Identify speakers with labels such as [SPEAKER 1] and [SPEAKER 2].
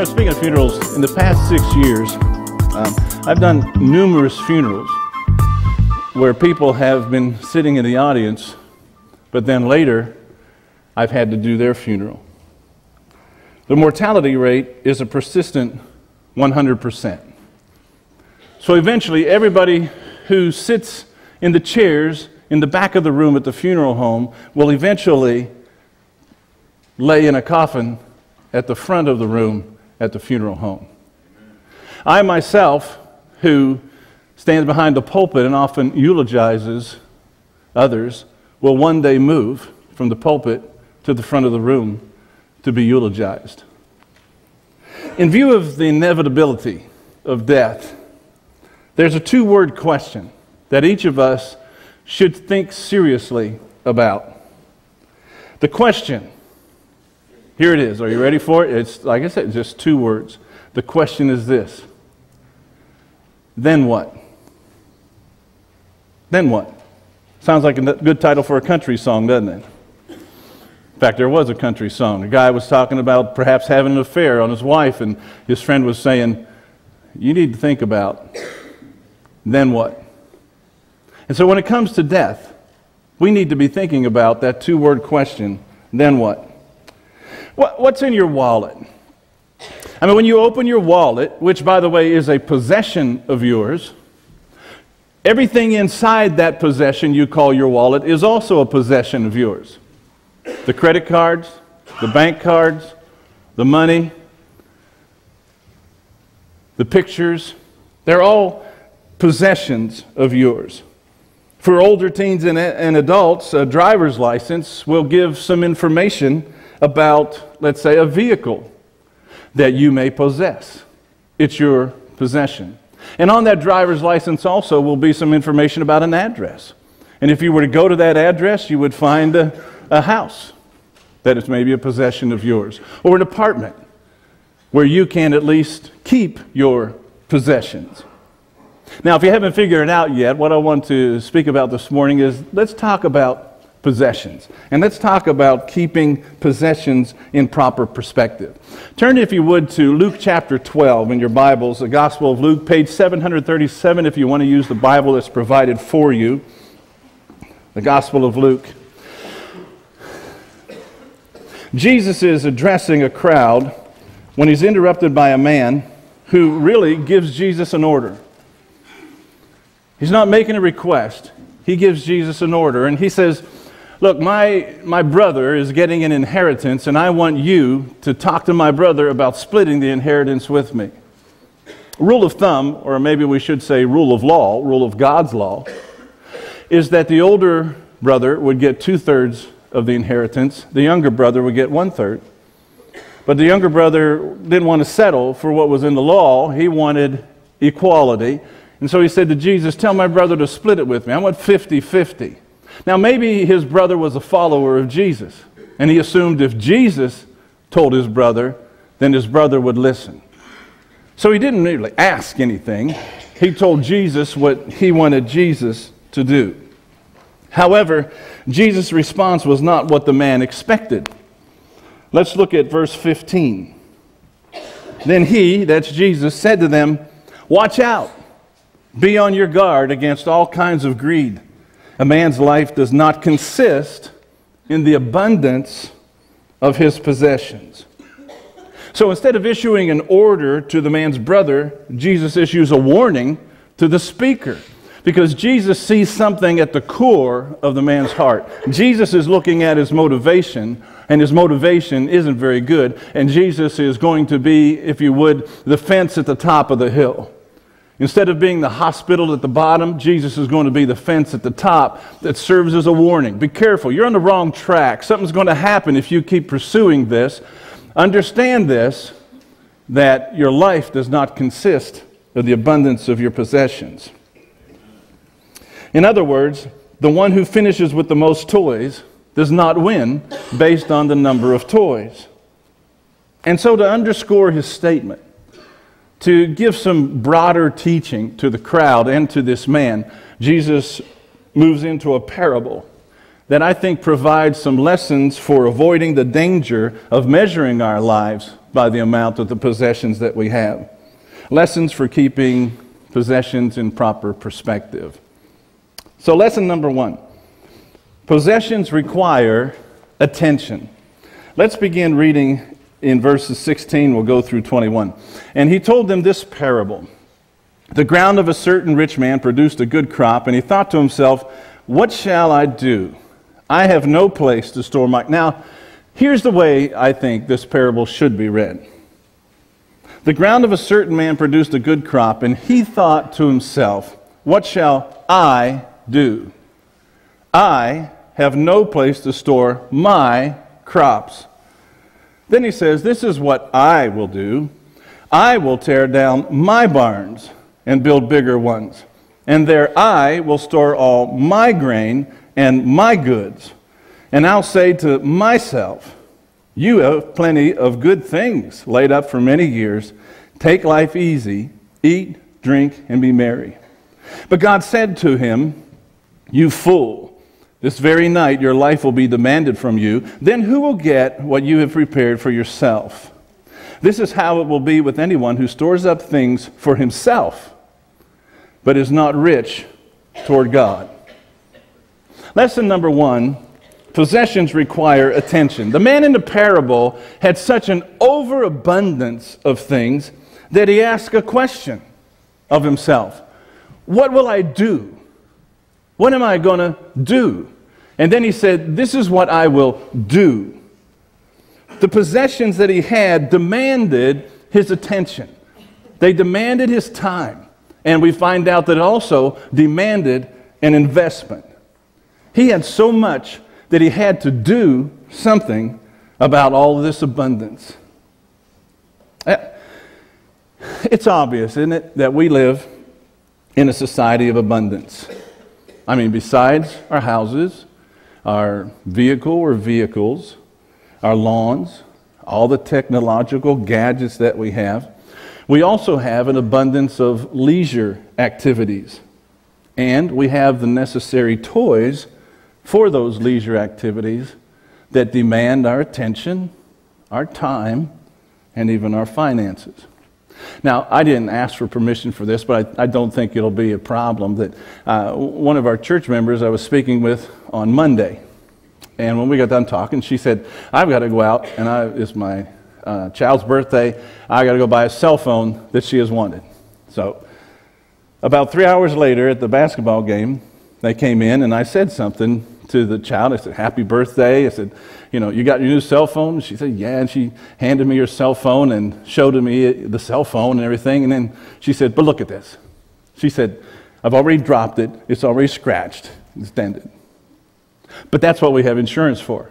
[SPEAKER 1] Speaking of funerals, in the past 6 years, I've done numerous funerals where people have been sitting in the audience, but then later I've had to do their funeral. The mortality rate is a persistent 100%. So eventually everybody who sits in the chairs in the back of the room at the funeral home will eventually lay in a coffin at the front of the room at the funeral home. I myself, who stands behind the pulpit and often eulogizes others, will one day move from the pulpit to the front of the room to be eulogized. In view of the inevitability of death, there's a two-word question that each of us should think seriously about. The question, here it is. Are you ready for it? It's, like I said, just two words. The question is this: then what? Then what? Sounds like a good title for a country song, doesn't it? In fact, there was a country song. A guy was talking about perhaps having an affair on his wife, and his friend was saying, you need to think about, then what? And so when it comes to death, we need to be thinking about that two-word question, then what? What's in your wallet? I mean, when you open your wallet, which, by the way, is a possession of yours, everything inside that possession you call your wallet is also a possession of yours. The credit cards, the bank cards, the money, the pictures, they're all possessions of yours. For older teens and adults, a driver's license will give some information about, let's say, a vehicle that you may possess. It's your possession. And on that driver's license also will be some information about an address. And if you were to go to that address, you would find a house that is maybe a possession of yours, or an apartment where you can at least keep your possessions. Now, if you haven't figured it out yet, what I want to speak about this morning is, let's talk about possessions. And let's talk about keeping possessions in proper perspective. Turn, if you would, to Luke chapter 12 in your Bibles, the Gospel of Luke, page 737, if you want to use the Bible that's provided for you. The Gospel of Luke. Jesus is addressing a crowd when he's interrupted by a man who really gives Jesus an order. He's not making a request. He gives Jesus an order, and he says, look, my brother is getting an inheritance, and I want you to talk to my brother about splitting the inheritance with me. Rule of thumb, or maybe we should say rule of law, rule of God's law, is that the older brother would get 2/3 of the inheritance, the younger brother would get 1/3. But the younger brother didn't want to settle for what was in the law. He wanted equality. And so he said to Jesus, tell my brother to split it with me. I want 50-50. Now maybe his brother was a follower of Jesus, and he assumed if Jesus told his brother, then his brother would listen. So he didn't really ask anything. He told Jesus what he wanted Jesus to do. However, Jesus' response was not what the man expected. Let's look at verse 15. Then he, that's Jesus, said to them, watch out. Be on your guard against all kinds of greed. A man's life does not consist in the abundance of his possessions. So instead of issuing an order to the man's brother, Jesus issues a warning to the speaker, because Jesus sees something at the core of the man's heart. Jesus is looking at his motivation, and his motivation isn't very good, and Jesus is going to be, if you would, the fence at the top of the hill. Instead of being the hospital at the bottom, Jesus is going to be the fence at the top that serves as a warning. Be careful, you're on the wrong track. Something's going to happen if you keep pursuing this. Understand this, that your life does not consist of the abundance of your possessions. In other words, the one who finishes with the most toys does not win based on the number of toys. And so to underscore his statement, to give some broader teaching to the crowd and to this man, Jesus moves into a parable that I think provides some lessons for avoiding the danger of measuring our lives by the amount of the possessions that we have. Lessons for keeping possessions in proper perspective. So lesson number 1, possessions require attention. Let's begin reading in verses 16, we'll go through 21. And he told them this parable. The ground of a certain rich man produced a good crop, and he thought to himself, what shall I do? I have no place to store my... Now, here's the way I think this parable should be read. The ground of a certain man produced a good crop, and he thought to himself, what shall I do? I have no place to store my crops. Then he says, this is what I will do. I will tear down my barns and build bigger ones, and there I will store all my grain and my goods. And I'll say to myself, you have plenty of good things laid up for many years. Take life easy, eat, drink, and be merry. But God said to him, you fool, this very night your life will be demanded from you. Then who will get what you have prepared for yourself? This is how it will be with anyone who stores up things for himself, but is not rich toward God. Lesson number 1, possessions require attention. The man in the parable had such an overabundance of things that he asked a question of himself. What will I do? What am I going to do? And then he said, this is what I will do. The possessions that he had demanded his attention. They demanded his time. And we find out that it also demanded an investment. He had so much that he had to do something about all of this abundance. It's obvious, isn't it, that we live in a society of abundance. I mean, besides our houses, our vehicle or vehicles, our lawns, all the technological gadgets that we have, we also have an abundance of leisure activities. And we have the necessary toys for those leisure activities that demand our attention, our time, and even our finances. Now, I didn't ask for permission for this, but I don't think it'll be a problem. That one of our church members I was speaking with on Monday, and when we got done talking, she said, I've got to go out, and it's my child's birthday, I got to go buy a cell phone that she has wanted. So about 3 hours later at the basketball game, they came in, and I said something to the child. I said, happy birthday. I said, you got your new cell phone? She said, yeah. And she handed me her cell phone and showed me the cell phone and everything. And then she said, but look at this. She said, I've already dropped it. It's already scratched. It's dented. But that's what we have insurance for.